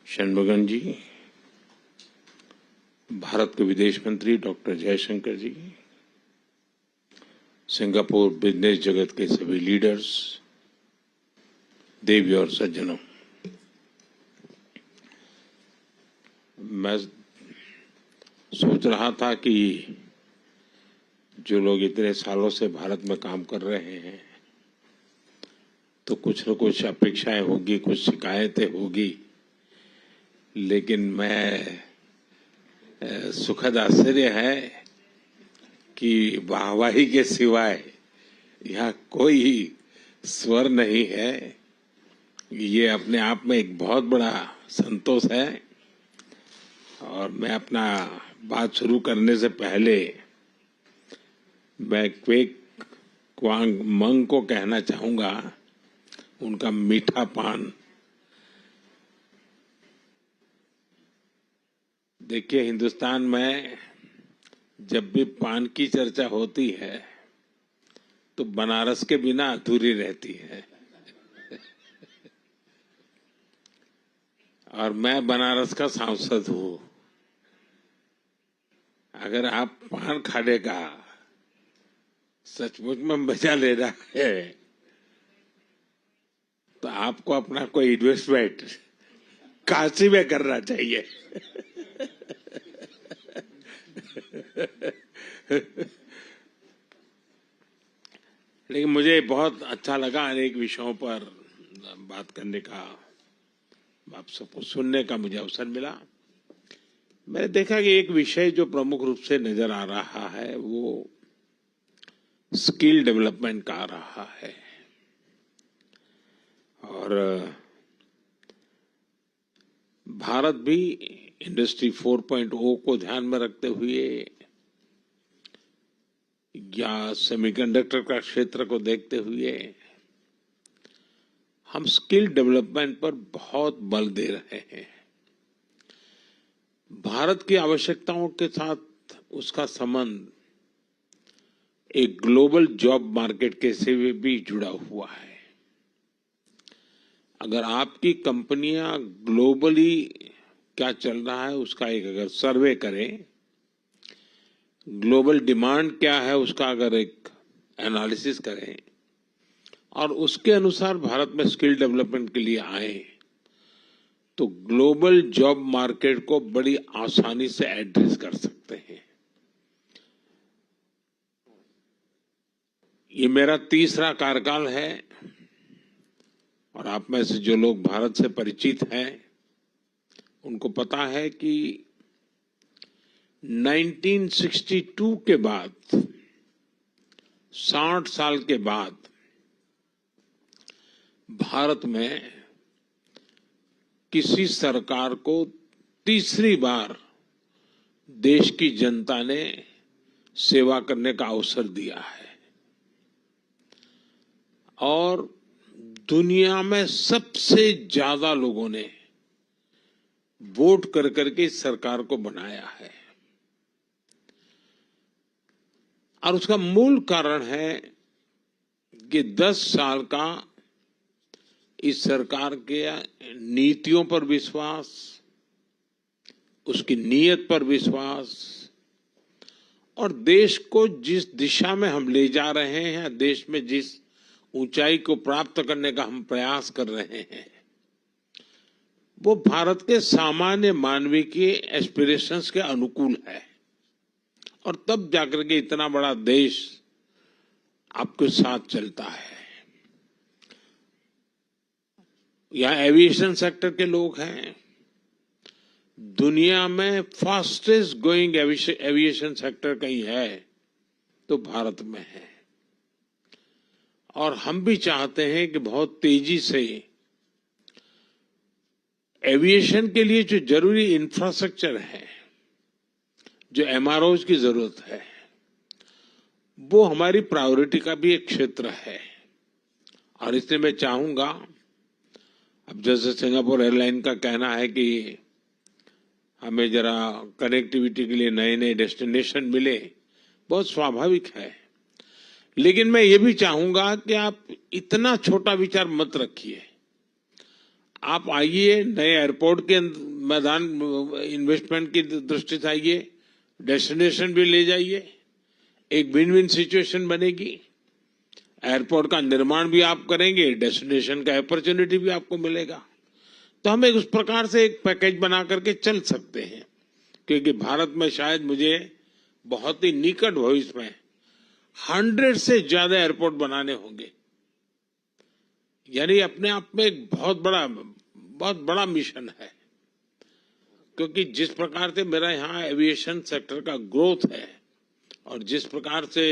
शनमुगम जी, भारत के विदेश मंत्री डॉक्टर जयशंकर जी, सिंगापुर बिजनेस जगत के सभी लीडर्स, देवी और सज्जनों, मैं सोच रहा था कि जो लोग इतने सालों से भारत में काम कर रहे हैं तो कुछ न कुछ अपेक्षाएं होगी, कुछ शिकायतें होगी, लेकिन मैं सुखद आश्चर्य है कि वाहवाही के सिवाय यहाँ कोई स्वर नहीं है। ये अपने आप में एक बहुत बड़ा संतोष है। और मैं अपना बात शुरू करने से पहले मैं क्वेक क्वांग मंग को कहना चाहूंगा, उनका मीठा पान। देखिए, हिंदुस्तान में जब भी पान की चर्चा होती है तो बनारस के बिना अधूरी रहती है। और मैं बनारस का सांसद हूं। अगर आप पान खाने का सचमुच में मजा लेना है तो आपको अपना कोई इन्वेस्टमेंट काशी में करना चाहिए। लेकिन मुझे बहुत अच्छा लगा, अनेक विषयों पर बात करने का, आप सबको सुनने का मुझे अवसर मिला। मैंने देखा कि एक विषय जो प्रमुख रूप से नजर आ रहा है वो स्किल डेवलपमेंट का आ रहा है। और भारत भी इंडस्ट्री 4.0 को ध्यान में रखते हुए या सेमीकंडक्टर का क्षेत्र को देखते हुए हम स्किल डेवलपमेंट पर बहुत बल दे रहे हैं। भारत की आवश्यकताओं के साथ उसका संबंध एक ग्लोबल जॉब मार्केट के से भी जुड़ा हुआ है। अगर आपकी कंपनियां ग्लोबली क्या चल रहा है उसका एक अगर सर्वे करें, ग्लोबल डिमांड क्या है उसका अगर एक एनालिसिस करें और उसके अनुसार भारत में स्किल डेवलपमेंट के लिए आए तो ग्लोबल जॉब मार्केट को बड़ी आसानी से एड्रेस कर सकते हैं। ये मेरा तीसरा कार्यकाल है और आप में से जो लोग भारत से परिचित हैं उनको पता है कि 1962 के बाद, 60 साल के बाद भारत में किसी सरकार को तीसरी बार देश की जनता ने सेवा करने का अवसर दिया है। और दुनिया में सबसे ज्यादा लोगों ने वोट कर करके इस सरकार को बनाया है। और उसका मूल कारण है कि 10 साल का इस सरकार के नीतियों पर विश्वास, उसकी नीयत पर विश्वास और देश को जिस दिशा में हम ले जा रहे हैं, देश में जिस ऊंचाई को प्राप्त करने का हम प्रयास कर रहे हैं, वो भारत के सामान्य मानवीय के एस्पिरेशंस के अनुकूल है। और तब जाकर के इतना बड़ा देश आपके साथ चलता है। यहाँ एविएशन सेक्टर के लोग हैं, दुनिया में फास्टेस्ट ग्रोइंग एविएशन सेक्टर कहीं है तो भारत में है। और हम भी चाहते हैं कि बहुत तेजी से एविएशन के लिए जो जरूरी इंफ्रास्ट्रक्चर है, जो एमआरओज की जरूरत है, वो हमारी प्रायोरिटी का भी एक क्षेत्र है। और इसलिए मैं चाहूंगा, अब जैसे सिंगापुर एयरलाइन का कहना है कि हमें जरा कनेक्टिविटी के लिए नए नए डेस्टिनेशन मिले, बहुत स्वाभाविक है। लेकिन मैं ये भी चाहूंगा कि आप इतना छोटा विचार मत रखिए। आप आइए, नए एयरपोर्ट के मैदान इन्वेस्टमेंट की दृष्टि से आइए, डेस्टिनेशन भी ले जाइए, एक विन विन सिचुएशन बनेगी। एयरपोर्ट का निर्माण भी आप करेंगे, डेस्टिनेशन का अपॉर्चुनिटी भी आपको मिलेगा। तो हम एक उस प्रकार से एक पैकेज बना करके चल सकते हैं, क्योंकि भारत में शायद मुझे बहुत ही निकट भविष्य में 100 से ज्यादा एयरपोर्ट बनाने होंगे। यानी अपने आप में एक बहुत बड़ा मिशन है, क्योंकि जिस प्रकार से मेरा यहाँ एविएशन सेक्टर का ग्रोथ है और जिस प्रकार से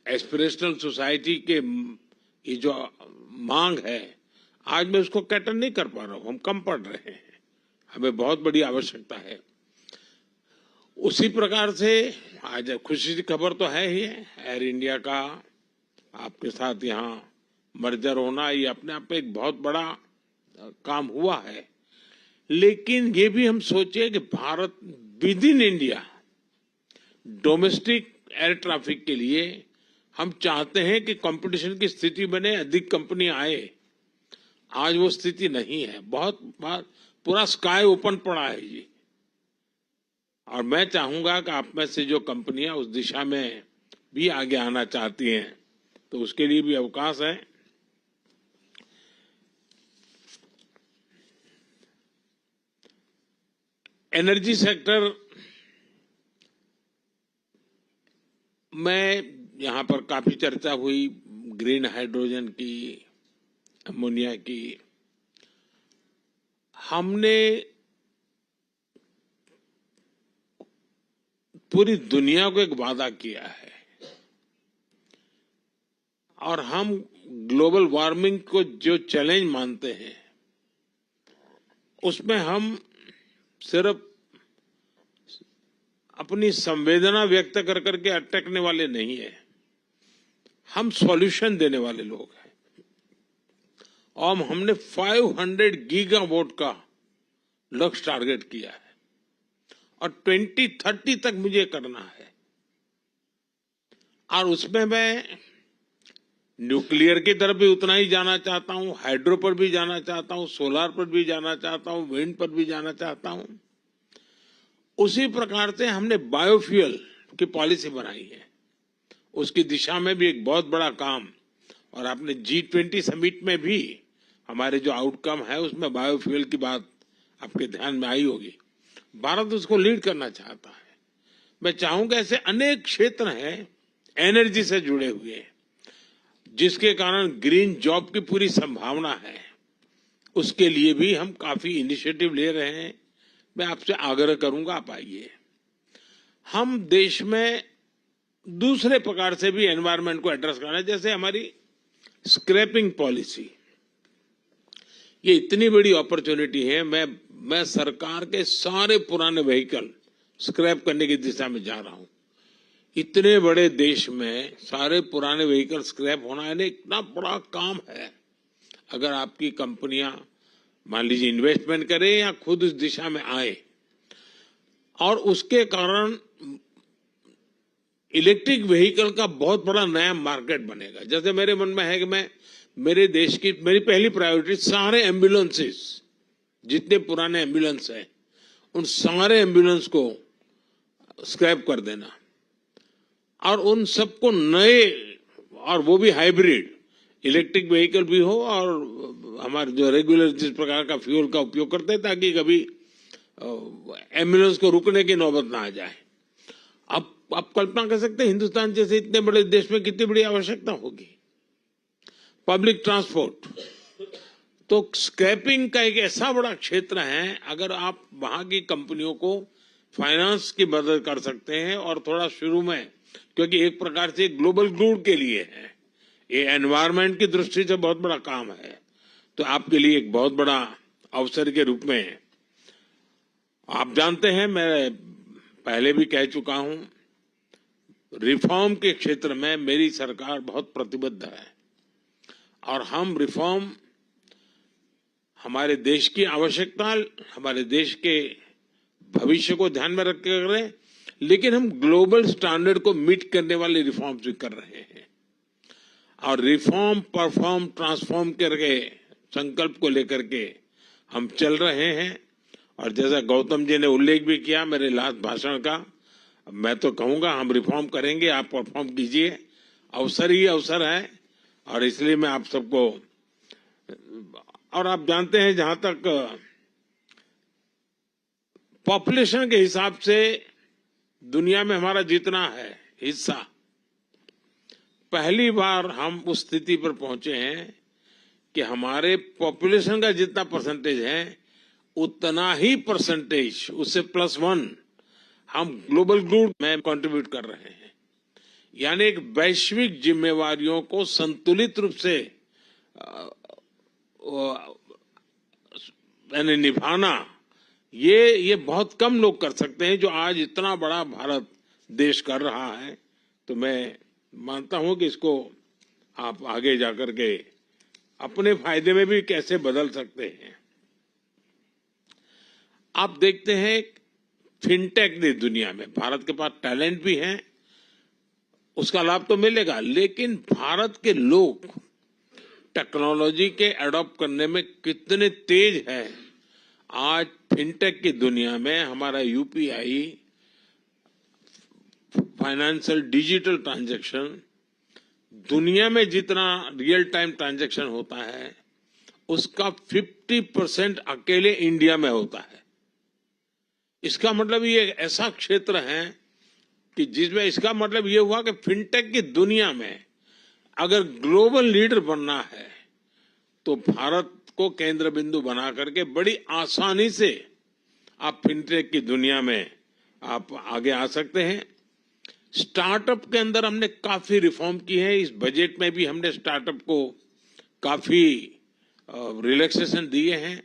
एस्पिरेशनल सोसाइटी के ये जो मांग है, आज मैं उसको कैटर नहीं कर पा रहा हूँ, हम कम पड़ रहे हैं, हमें बहुत बड़ी आवश्यकता है। उसी प्रकार से आज खुशी की खबर तो है ही है, एयर इंडिया का आपके साथ यहाँ मर्जर होना, ये अपने आप में एक बहुत बड़ा काम हुआ है। लेकिन ये भी हम सोचे कि Bharat with in India domestic air traffic के लिए हम चाहते हैं कि कंपटीशन की स्थिति बने, अधिक कंपनी आए। आज वो स्थिति नहीं है, बहुत पूरा स्काई ओपन पड़ा है जी। और मैं चाहूंगा कि आप में से जो कंपनियां उस दिशा में भी आगे आना चाहती हैं, तो उसके लिए भी अवकाश है। एनर्जी सेक्टर में यहाँ पर काफी चर्चा हुई, ग्रीन हाइड्रोजन की, अमोनिया की। हमने पूरी दुनिया को एक वादा किया है और हम ग्लोबल वार्मिंग को जो चैलेंज मानते हैं, उसमें हम सिर्फ अपनी संवेदना व्यक्त कर करके अटकने वाले नहीं है, हम सॉल्यूशन देने वाले लोग हैं। और हमने 500 गीगावाट का लक्ष्य टारगेट किया है और 2030 तक मुझे करना है। और उसमें मैं न्यूक्लियर की तरफ भी उतना ही जाना चाहता हूं, हाइड्रो पर भी जाना चाहता हूं, सोलार पर भी जाना चाहता हूं, विंड पर भी जाना चाहता हूं। उसी प्रकार से हमने बायोफ्यूल की पॉलिसी बनाई है, उसकी दिशा में भी एक बहुत बड़ा काम। और आपने G20 समिट में भी हमारे जो आउटकम है उसमें बायोफ्यूल की बात आपके ध्यान में आई होगी। भारत उसको लीड करना चाहता है। मैं चाहूंगा ऐसे अनेक क्षेत्र हैं एनर्जी से जुड़े हुए, जिसके कारण ग्रीन जॉब की पूरी संभावना है। उसके लिए भी हम काफी इनिशिएटिव ले रहे हैं। मैं आपसे आग्रह करूंगा, आप आइए। हम देश में दूसरे प्रकार से भी एनवायरनमेंट को एड्रेस करना है, जैसे हमारी स्क्रैपिंग पॉलिसी। ये इतनी बड़ी अपॉर्चुनिटी है। मैं सरकार के सारे पुराने व्हीकल स्क्रैप करने की दिशा में जा रहा हूं। इतने बड़े देश में सारे पुराने व्हीकल स्क्रैप होना यानी इतना बड़ा काम है। अगर आपकी कंपनियां मान लीजिए इन्वेस्टमेंट करें या खुद इस दिशा में आए, और उसके कारण इलेक्ट्रिक व्हीकल का बहुत बड़ा नया मार्केट बनेगा। जैसे मेरे मन में है कि मैं मेरे देश की मेरी पहली प्रायोरिटी सारे एम्बुलेंसेस, जितने पुराने एम्बुलेंस हैं, उन सारे एम्बुलेंस को स्क्रैप कर देना और उन सबको नए, और वो भी हाइब्रिड, इलेक्ट्रिक व्हीकल भी हो और हमारे जो रेगुलर जिस प्रकार का फ्यूल का उपयोग करते हैं, ताकि कभी एम्बुलेंस को रुकने की नौबत ना आ जाए। अब आप कल्पना कर सकते हैं हिंदुस्तान जैसे इतने बड़े देश में कितनी बड़ी आवश्यकता होगी। पब्लिक ट्रांसपोर्ट, तो स्क्रैपिंग का एक ऐसा बड़ा क्षेत्र है। अगर आप वहां की कंपनियों को फाइनेंस की मदद कर सकते हैं और थोड़ा शुरू में, क्योंकि एक प्रकार से ग्लोबल गुड के लिए है, ये एनवायरनमेंट की दृष्टि से बहुत बड़ा काम है, तो आपके लिए एक बहुत बड़ा अवसर के रूप में। आप जानते हैं, मैं पहले भी कह चुका हूं, रिफॉर्म के क्षेत्र में मेरी सरकार बहुत प्रतिबद्ध है और हम रिफॉर्म हमारे देश की आवश्यकता, हमारे देश के भविष्य को ध्यान में रख कर कर रहे हैं, लेकिन हम ग्लोबल स्टैंडर्ड को मीट करने वाले रिफॉर्म्स भी कर रहे हैं। और रिफॉर्म, परफॉर्म, ट्रांसफॉर्म करके संकल्प को लेकर के हम चल रहे हैं। और जैसा गौतम जी ने उल्लेख भी किया मेरे लास्ट भाषण का, मैं तो कहूंगा हम रिफॉर्म करेंगे, आप परफॉर्म कीजिए। अवसर ही अवसर है और इसलिए मैं आप सबको, और आप जानते हैं जहां तक पॉपुलेशन के हिसाब से दुनिया में हमारा जितना है हिस्सा, पहली बार हम उस स्थिति पर पहुंचे हैं कि हमारे पॉपुलेशन का जितना परसेंटेज है उतना ही परसेंटेज, उससे +1 हम ग्लोबल गुड में कंट्रीब्यूट कर रहे हैं। यानी एक वैश्विक जिम्मेवारियों को संतुलित रूप से यानी निभाना, ये बहुत कम लोग कर सकते हैं जो आज इतना बड़ा भारत देश कर रहा है। तो मैं मानता हूं कि इसको आप आगे जाकर के अपने फायदे में भी कैसे बदल सकते हैं। आप देखते हैं फिनटेक की दुनिया में भारत के पास टैलेंट भी है, उसका लाभ तो मिलेगा, लेकिन भारत के लोग टेक्नोलॉजी के अडॉप्ट करने में कितने तेज हैं। आज फिनटेक की दुनिया में हमारा यूपीआई, फाइनेंशियल डिजिटल ट्रांजैक्शन, दुनिया में जितना रियल टाइम ट्रांजैक्शन होता है उसका 50% अकेले इंडिया में होता है। इसका मतलब ये ऐसा क्षेत्र है कि जिसमें, इसका मतलब ये हुआ कि फिनटेक की दुनिया में अगर ग्लोबल लीडर बनना है तो भारत को केंद्र बिंदु बना करके बड़ी आसानी से आप फिनटेक की दुनिया में आप आगे आ सकते हैं। स्टार्टअप के अंदर हमने काफी रिफॉर्म की है। इस बजट में भी हमने स्टार्टअप को काफी रिलैक्सेशन दिए हैं।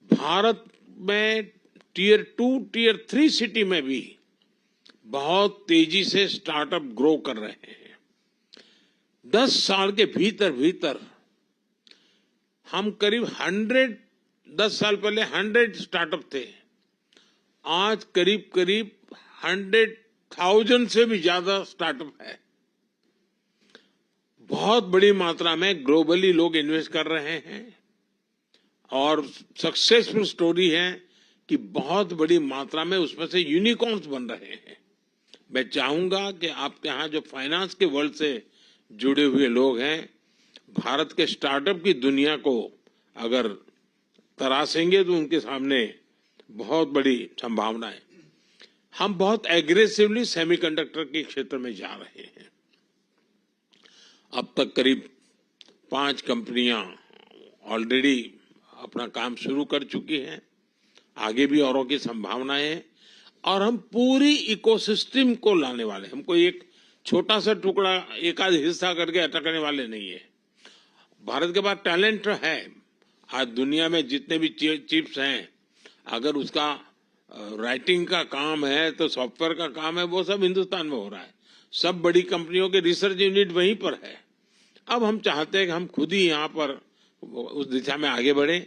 भारत में Tier 2, Tier 3 सिटी में भी बहुत तेजी से स्टार्टअप ग्रो कर रहे हैं। 10 साल के भीतर भीतर हम करीब 10 साल पहले 100 स्टार्टअप थे, आज करीब 100,000 से भी ज्यादा स्टार्टअप है। बहुत बड़ी मात्रा में ग्लोबली लोग इन्वेस्ट कर रहे हैं और सक्सेसफुल स्टोरी है कि बहुत बड़ी मात्रा में उसमें से यूनिकॉर्न्स बन रहे हैं। मैं चाहूंगा कि आपके यहाँ जो फाइनेंस के वर्ल्ड से जुड़े हुए लोग हैं, भारत के स्टार्टअप की दुनिया को अगर तराशेंगे तो उनके सामने बहुत बड़ी संभावना है। हम बहुत एग्रेसिवली सेमीकंडक्टर के क्षेत्र में जा रहे हैं। अब तक करीब 5 कंपनियां ऑलरेडी अपना काम शुरू कर चुकी हैं, आगे भी औरों की संभावनाएं है और हम पूरी इकोसिस्टम को लाने वाले। हमको एक छोटा सा टुकड़ा, एक आध हिस्सा करके अटकने वाले नहीं है। भारत के पास टैलेंट है। आज दुनिया में जितने भी चिप्स हैं, अगर उसका राइटिंग का काम है तो सॉफ्टवेयर का काम है, वो सब हिंदुस्तान में हो रहा है। सब बड़ी कंपनियों के रिसर्च यूनिट वहीं पर है। अब हम चाहते हैं कि हम खुद ही यहाँ पर उस दिशा में आगे बढ़े,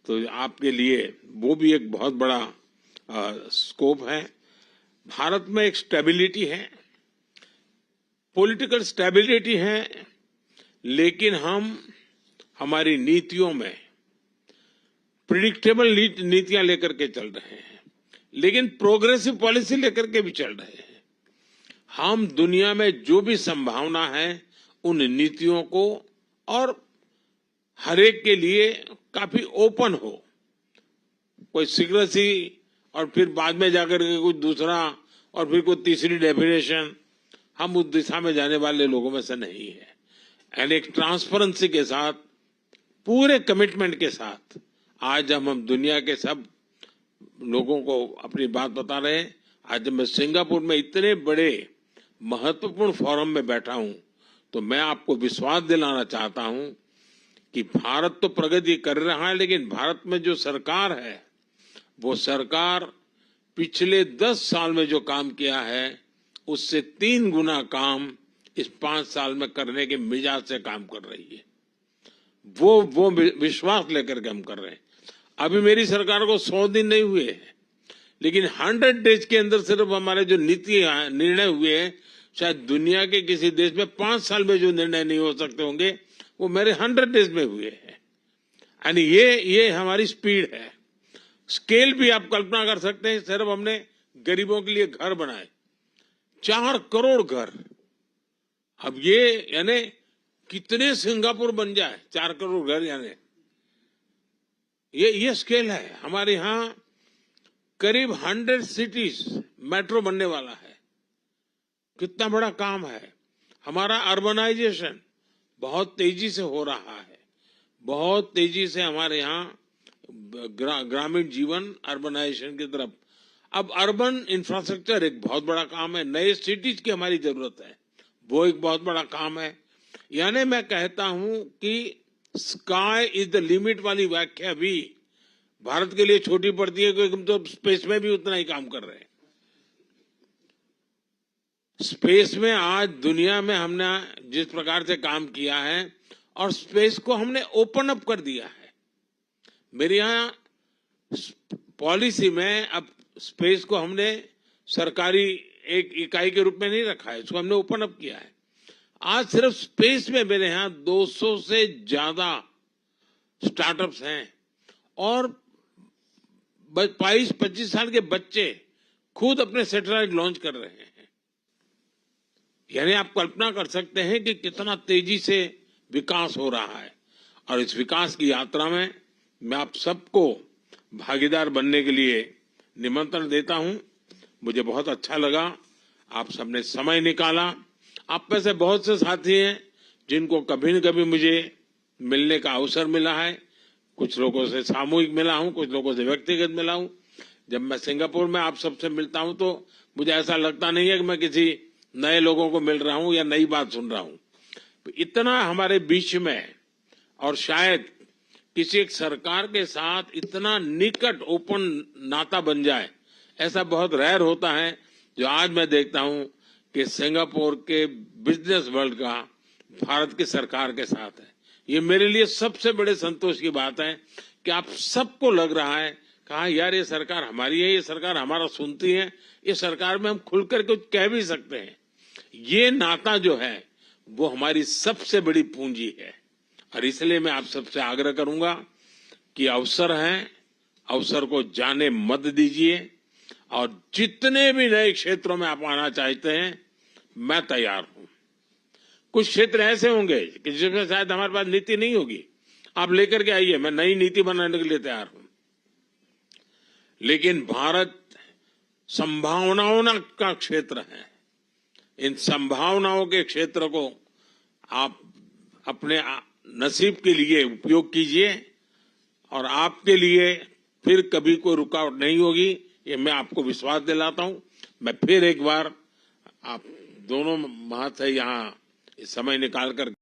तो आपके लिए वो भी एक बहुत बड़ा स्कोप है। भारत में एक स्टेबिलिटी है, पॉलिटिकल स्टेबिलिटी है, लेकिन हम हमारी नीतियों में प्रिडिक्टेबल नीतियां लेकर के चल रहे हैं, लेकिन प्रोग्रेसिव पॉलिसी लेकर के भी चल रहे हैं। हम दुनिया में जो भी संभावना है उन नीतियों को, और हर एक के लिए काफी ओपन हो, कोई सीक्रेसी और फिर बाद में जाकर के कुछ दूसरा और फिर कोई तीसरी डेफिनेशन, हम उस दिशा में जाने वाले लोगों में से नहीं है। एंड एक ट्रांसपेरेंसी के साथ, पूरे कमिटमेंट के साथ आज हम दुनिया के सब लोगों को अपनी बात बता रहे हैं। आज जब मैं सिंगापुर में इतने बड़े महत्वपूर्ण फोरम में बैठा हूं तो मैं आपको विश्वास दिलाना चाहता हूं कि भारत तो प्रगति कर रहा है, लेकिन भारत में जो सरकार है वो सरकार पिछले 10 साल में जो काम किया है उससे 3 गुना काम इस 5 साल में करने के मिजाज से काम कर रही है। वो विश्वास लेकर के हम कर रहे हैं। अभी मेरी सरकार को 100 दिन नहीं हुए हैं, लेकिन 100 डेज के अंदर सिर्फ हमारे जो नीति निर्णय हुए हैं, शायद दुनिया के किसी देश में 5 साल में जो निर्णय नहीं हो सकते होंगे वो मेरे 100 डेज में हुए हैं। यानी ये हमारी स्पीड है। स्केल भी आप कल्पना कर सकते हैं। सिर्फ हमने गरीबों के लिए घर बनाए 4 करोड़ घर। अब ये यानी कितने सिंगापुर बन जाए 4 करोड़ घर, यानी ये स्केल है। हमारे यहाँ करीब 100 सिटीज मेट्रो बनने वाला है। कितना बड़ा काम है। हमारा अर्बनाइजेशन बहुत तेजी से हो रहा है। बहुत तेजी से हमारे यहाँ ग्रामीण जीवन अर्बनाइजेशन की तरफ। अब अर्बन इंफ्रास्ट्रक्चर एक बहुत बड़ा काम है। नए सिटीज की हमारी जरूरत है, वो एक बहुत बड़ा काम है। यानी मैं कहता हूं कि स्काई इज द लिमिट वाली व्याख्या भी भारत के लिए छोटी पड़ती है, क्योंकि हम तो स्पेस में भी उतना ही काम कर रहे हैं। स्पेस में आज दुनिया में हमने जिस प्रकार से काम किया है और स्पेस को हमने ओपन अप कर दिया है। मेरे यहाँ पॉलिसी में अब स्पेस को हमने सरकारी एक इकाई के रूप में नहीं रखा है, इसको हमने ओपन अप किया है। आज सिर्फ स्पेस में मेरे यहाँ 200 से ज्यादा स्टार्टअप्स हैं और 22-25 साल के बच्चे खुद अपने सैटेलाइट लॉन्च कर रहे हैं। यानी आप कल्पना कर सकते हैं कि कितना तेजी से विकास हो रहा है। और इस विकास की यात्रा में मैं आप सबको भागीदार बनने के लिए निमंत्रण देता हूं। मुझे बहुत अच्छा लगा, आप सबने समय निकाला। आप में से बहुत से साथी हैं जिनको कभी न कभी मुझे मिलने का अवसर मिला है। कुछ लोगों से सामूहिक मिला हूं, कुछ लोगों से व्यक्तिगत मिला हूं। जब मैं सिंगापुर में आप सबसे मिलता हूं तो मुझे ऐसा लगता नहीं है कि मैं किसी नए लोगों को मिल रहा हूं या नई बात सुन रहा हूं। इतना हमारे बीच में, और शायद किसी एक सरकार के साथ इतना निकट ओपन नाता बन जाए, ऐसा बहुत रेयर होता है। जो आज मैं देखता हूं कि सिंगापुर के बिजनेस वर्ल्ड का भारत की सरकार के साथ है। ये मेरे लिए सबसे बड़े संतोष की बात है कि आप सबको लग रहा है कहा यार ये सरकार हमारी है, ये सरकार हमारा सुनती है, ये सरकार में हम खुलकर कुछ कह भी सकते हैं। ये नाता जो है वो हमारी सबसे बड़ी पूंजी है। और इसलिए मैं आप सबसे आग्रह करूंगा कि अवसर है, अवसर को जाने मत दीजिए। और जितने भी नए क्षेत्रों में आप आना चाहते हैं, मैं तैयार हूं। कुछ क्षेत्र ऐसे होंगे कि जिसमें शायद हमारे पास नीति नहीं होगी, आप लेकर के आइए, मैं नई नीति बनाने के लिए तैयार हूं। लेकिन भारत संभावनाओं का क्षेत्र है। इन संभावनाओं के क्षेत्र को आप अपने नसीब के लिए उपयोग कीजिए और आपके लिए फिर कभी कोई रुकावट नहीं होगी, ये मैं आपको विश्वास दिलाता हूं। मैं फिर एक बार आप दोनों महाशय यहाँ समय निकाल कर